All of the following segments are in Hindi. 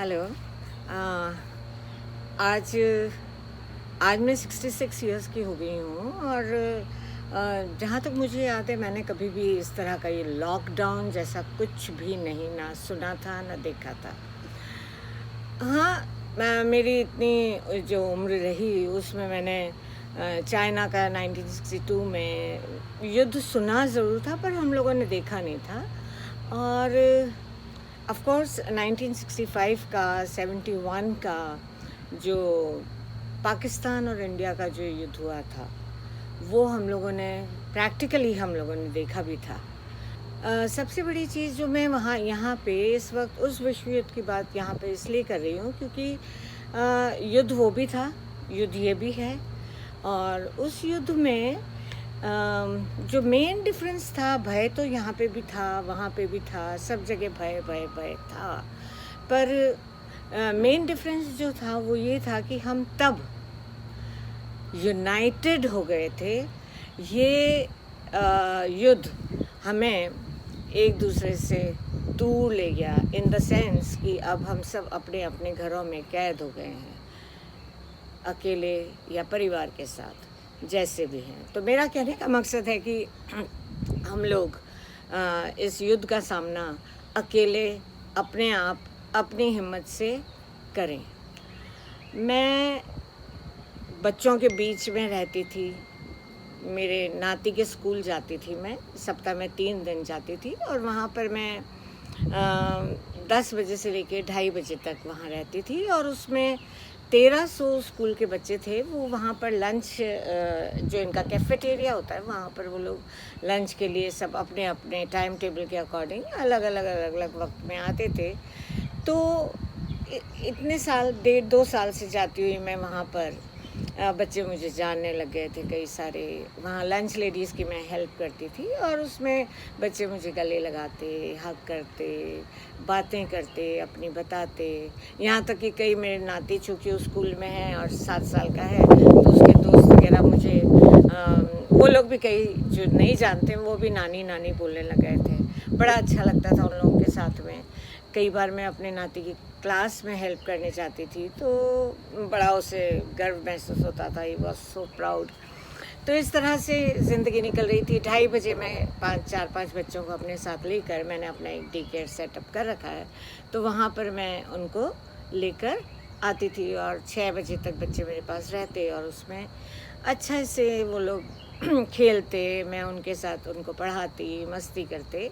हेलो। अ, आज आज मैं 66 इयर्स की हो गई हूँ और जहाँ तक मुझे याद है मैंने कभी भी इस तरह का ये लॉकडाउन जैसा कुछ भी नहीं ना सुना था ना देखा था। हाँ, मेरी इतनी जो उम्र रही उसमें मैंने चाइना का 1962 में युद्ध सुना ज़रूर था पर हम लोगों ने देखा नहीं था। और ऑफ कोर्स 1965 का 71 का जो पाकिस्तान और इंडिया का जो युद्ध हुआ था वो हम लोगों ने प्रैक्टिकली हम लोगों ने देखा भी था। सबसे बड़ी चीज़ जो मैं वहाँ यहाँ पे इस वक्त उस विश्व युद्ध की बात यहाँ पे इसलिए कर रही हूँ क्योंकि युद्ध वो भी था, युद्ध ये भी है। और उस युद्ध में जो मेन डिफरेंस था, भय तो यहाँ पे भी था, वहाँ पे भी था, सब जगह भय भय भय था। पर मेन डिफरेंस जो था वो ये था कि हम तब यूनाइटेड हो गए थे। ये युद्ध हमें एक दूसरे से दूर ले गया इन द सेंस कि अब हम सब अपने अपने घरों में कैद हो गए हैं, अकेले या परिवार के साथ जैसे भी हैं। तो मेरा कहने का मकसद है कि हम लोग इस युद्ध का सामना अकेले अपने आप अपनी हिम्मत से करें। मैं बच्चों के बीच में रहती थी, मेरे नाती के स्कूल जाती थी, मैं सप्ताह में 3 दिन जाती थी और वहाँ पर मैं 10 बजे से लेकर 2:30 बजे तक वहाँ रहती थी। और उसमें 1300 स्कूल के बच्चे थे। वो वहाँ पर लंच जो इनका कैफेटेरिया होता है वहाँ पर वो लोग लंच के लिए सब अपने अपने टाइम टेबल के अकॉर्डिंग अलग अलग वक्त में आते थे। तो इतने साल 1.5-2 साल से जाती हुई मैं वहाँ पर बच्चे मुझे जानने लग गए थे कई सारे। वहाँ लंच लेडीज़ की मैं हेल्प करती थी और उसमें बच्चे मुझे गले लगाते, हग करते, बातें करते, अपनी बताते। यहाँ तक कि कई मेरे नाती चूँकि उस स्कूल में हैं और 7 साल का है तो उसके दोस्त वगैरह मुझे वो लोग भी कई जो नहीं जानते वो भी नानी नानी बोलने लग गए थे। बड़ा अच्छा लगता था उन लोगों के साथ में। कई बार मैं अपने नाती की क्लास में हेल्प करने जाती थी तो बड़ा उसे गर्व महसूस होता था। He was so proud. तो इस तरह से ज़िंदगी निकल रही थी। 2:30 बजे मैं 4-5 बच्चों को अपने साथ लेकर मैंने अपना एक डे केयर सेटअप कर रखा है, तो वहाँ पर मैं उनको लेकर आती थी और 6 बजे तक बच्चे मेरे पास रहते और उसमें अच्छा से वो लोग खेलते, मैं उनके साथ उनको पढ़ाती, मस्ती करते।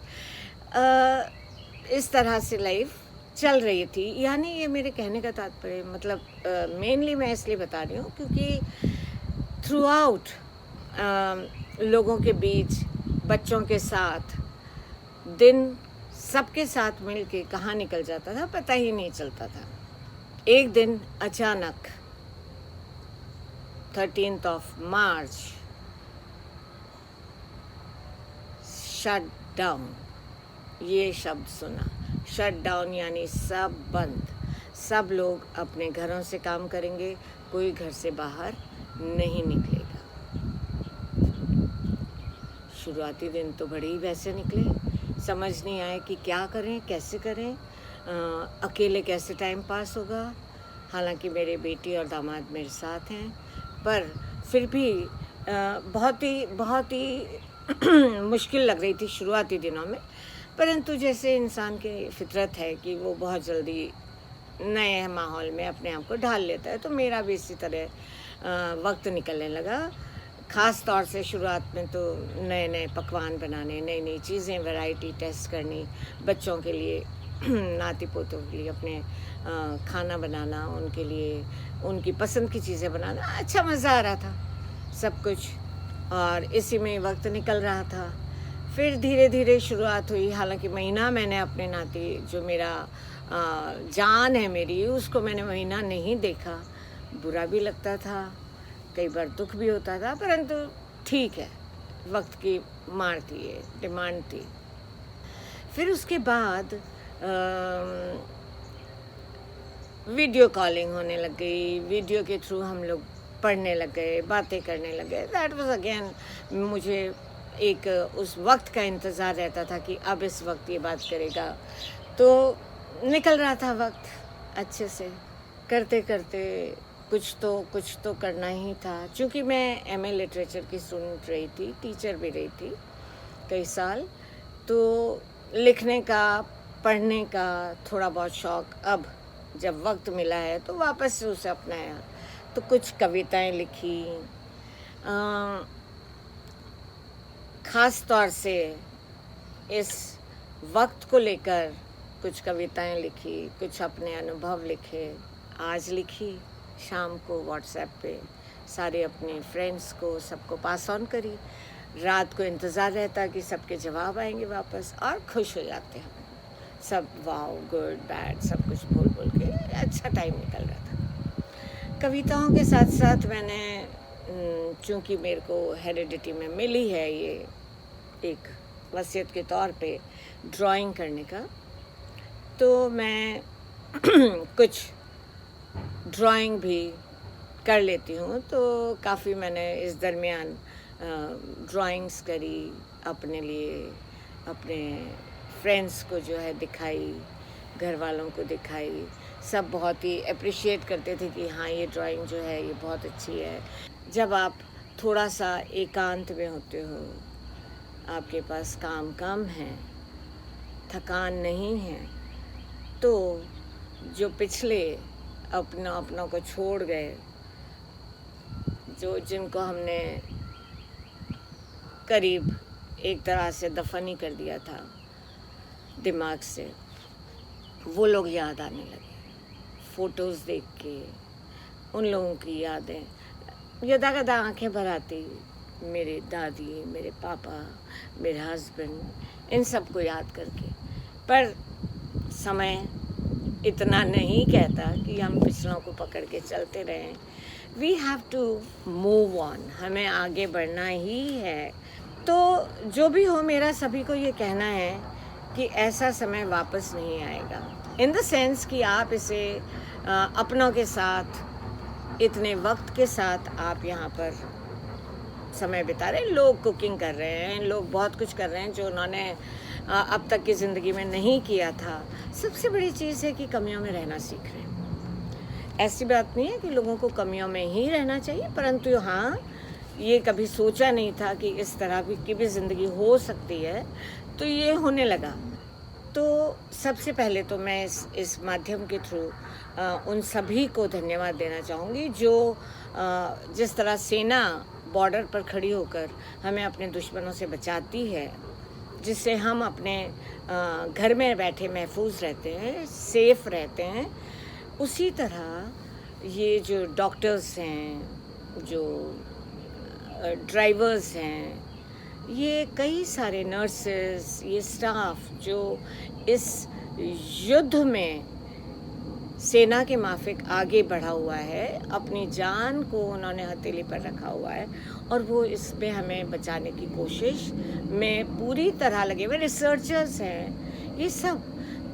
इस तरह से लाइफ चल रही थी। यानी ये मेरे कहने का तात्पर्य मतलब मेनली मैं इसलिए बता रही हूँ क्योंकि थ्रू आउट लोगों के बीच, बच्चों के साथ दिन सबके साथ मिल के कहाँ निकल जाता था पता ही नहीं चलता था। एक दिन अचानक 13th of March shut down, ये शब्द सुना। शट डाउन यानी सब बंद, सब लोग अपने घरों से काम करेंगे, कोई घर से बाहर नहीं निकलेगा। शुरुआती दिन तो बड़े ही वैसे निकले, समझ नहीं आए कि क्या करें, कैसे करें, अकेले कैसे टाइम पास होगा। हालांकि मेरे बेटी और दामाद मेरे साथ हैं पर फिर भी बहुत ही मुश्किल लग रही थी शुरुआती दिनों में। परंतु जैसे इंसान की फितरत है कि वो बहुत जल्दी नए माहौल में अपने आप को ढाल लेता है, तो मेरा भी इसी तरह वक्त निकलने लगा। ख़ास तौर से शुरुआत में तो नए नए पकवान बनाने, नई नई चीज़ें, वैरायटी टेस्ट करनी, बच्चों के लिए नाती पोतों के लिए अपने खाना बनाना, उनके लिए उनकी पसंद की चीज़ें बनाना। अच्छा मज़ा आ रहा था सब कुछ और इसी में वक्त निकल रहा था। फिर धीरे धीरे शुरुआत हुई। हालांकि महीना मैंने अपने नाती जो मेरा जान है मेरी, उसको मैंने महीना नहीं देखा। बुरा भी लगता था, कई बार दुख भी होता था, परंतु ठीक है, वक्त की मार थी, ये डिमांड थी। फिर उसके बाद वीडियो कॉलिंग होने लग गई, वीडियो के थ्रू हम लोग पढ़ने लग गए, बातें करने लग गए। दैट वाज अगेन मुझे एक उस वक्त का इंतज़ार रहता था कि अब इस वक्त ये बात करेगा। तो निकल रहा था वक्त अच्छे से करते करते कुछ तो करना ही था। क्योंकि मैं एमए लिटरेचर की स्टूडेंट रही थी, टीचर भी रही थी कई साल, तो लिखने का, पढ़ने का थोड़ा बहुत शौक़ अब जब वक्त मिला है तो वापस से उसे अपनाया। तो कुछ कविताएं लिखी, ख़ास तौर से इस वक्त को लेकर कुछ कविताएं लिखी, कुछ अपने अनुभव लिखे। आज लिखी, शाम को व्हाट्सएप पे सारे अपने फ्रेंड्स को सबको पास ऑन करी। रात को इंतज़ार रहता कि सबके जवाब आएंगे वापस, और खुश हो जाते हैं सब। वाओ, गुड बैड सब कुछ बोल बोल के अच्छा टाइम निकल रहा था। कविताओं के साथ साथ मैंने, चूँकि मेरे को हेरिडिटी में मिली है ये एक वसीयत के तौर पे ड्राइंग करने का, तो मैं कुछ ड्राइंग भी कर लेती हूँ। तो काफ़ी मैंने इस दरमियान ड्राइंग्स करी अपने लिए, अपने फ्रेंड्स को जो है दिखाई, घर वालों को दिखाई। सब बहुत ही अप्रिशिएट करते थे कि हाँ, ये ड्राइंग जो है ये बहुत अच्छी है। जब आप थोड़ा सा एकांत में होते हो, आपके पास काम कम है, थकान नहीं है, तो जो पिछले अपनों को छोड़ गए, जो जिनको हमने करीब एक तरह से दफन ही कर दिया था दिमाग से, वो लोग याद आने लगे। फ़ोटोज़ देख के उन लोगों की यादें, यदाकदा आंखें भर आती। मेरे दादी, मेरे पापा, मेरे हस्बैंड, इन सब को याद करके। पर समय इतना नहीं कहता कि हम पिछलों को पकड़ के चलते रहें। We have to move on, हमें आगे बढ़ना ही है। तो जो भी हो, मेरा सभी को ये कहना है कि ऐसा समय वापस नहीं आएगा। इन द सेंस कि आप इसे अपनों के साथ, इतने वक्त के साथ आप यहाँ पर समय बिता रहे हैं। लोग कुकिंग कर रहे हैं, लोग बहुत कुछ कर रहे हैं जो उन्होंने अब तक की ज़िंदगी में नहीं किया था। सबसे बड़ी चीज़ है कि कमियों में रहना सीख रहे हैं। ऐसी बात नहीं है कि लोगों को कमियों में ही रहना चाहिए, परंतु हाँ, ये कभी सोचा नहीं था कि इस तरह की भी ज़िंदगी हो सकती है, तो ये होने लगा। तो सबसे पहले तो मैं इस माध्यम के थ्रू उन सभी को धन्यवाद देना चाहूँगी जो जिस तरह सेना बॉर्डर पर खड़ी होकर हमें अपने दुश्मनों से बचाती है, जिससे हम अपने घर में बैठे महफूज रहते हैं, सेफ रहते हैं। उसी तरह ये जो डॉक्टर्स हैं, जो ड्राइवर्स हैं, ये कई सारे नर्सेस, ये स्टाफ जो इस युद्ध में सेना के माफिक आगे बढ़ा हुआ है, अपनी जान को उन्होंने हथेली पर रखा हुआ है और वो इसमें हमें बचाने की कोशिश में पूरी तरह लगे हुए। रिसर्चर्स हैं ये सब।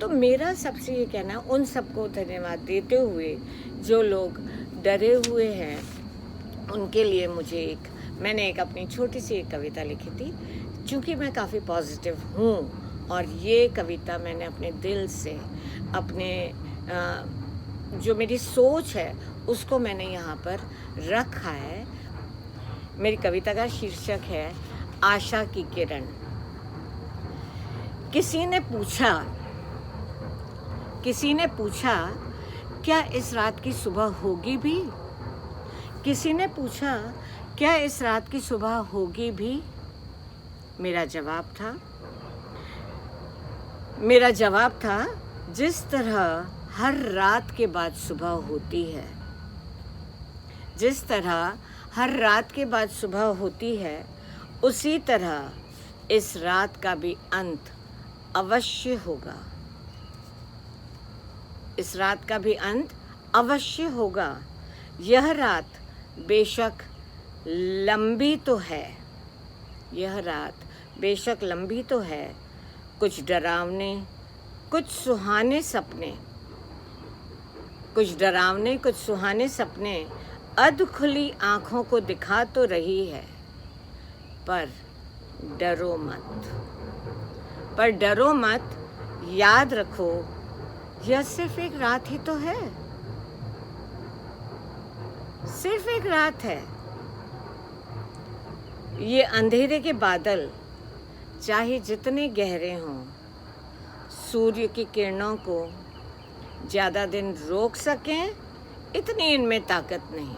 तो मेरा सबसे ये कहना है, उन सबको धन्यवाद देते हुए जो लोग डरे हुए हैं उनके लिए मैंने एक अपनी छोटी सी एक कविता लिखी थी। चूँकि मैं काफ़ी पॉजिटिव हूँ और ये कविता मैंने अपने दिल से, अपने जो मेरी सोच है उसको मैंने यहाँ पर रखा है। मेरी कविता का शीर्षक है आशा की किरण। किसी ने पूछा क्या इस रात की सुबह होगी भी? किसी ने पूछा क्या इस रात की सुबह होगी भी? मेरा जवाब था जिस तरह हर रात के बाद सुबह होती है, जिस तरह हर रात के बाद सुबह होती है, उसी तरह इस रात का भी अंत अवश्य होगा। इस रात का भी अंत अवश्य होगा। यह रात बेशक लंबी तो है, यह रात बेशक लंबी तो है। कुछ डरावने, कुछ सुहाने सपने अध खुली आँखों को दिखा तो रही है, पर डरो मत। याद यह सिर्फ एक रात ही तो है, सिर्फ एक रात है। ये अंधेरे के बादल चाहे जितने गहरे हों, सूर्य की किरणों को ज़्यादा दिन रोक सकें, इतनी इनमें ताकत नहीं।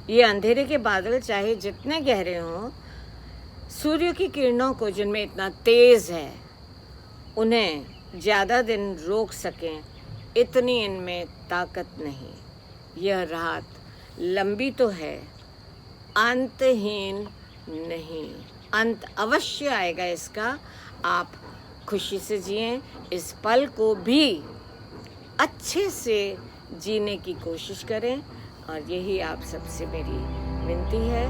ये अंधेरे के बादल चाहे जितने गहरे हों, सूर्य की किरणों को जिनमें इतना तेज़ है, उन्हें ज़्यादा दिन रोक सकें, इतनी इनमें ताकत नहीं। यह रात लंबी तो है, अंतहीन नहीं। अंत अवश्य आएगा इसका। आप खुशी से जिएं, इस पल को भी अच्छे से जीने की कोशिश करें, और यही आप सबसे मेरी विनती है।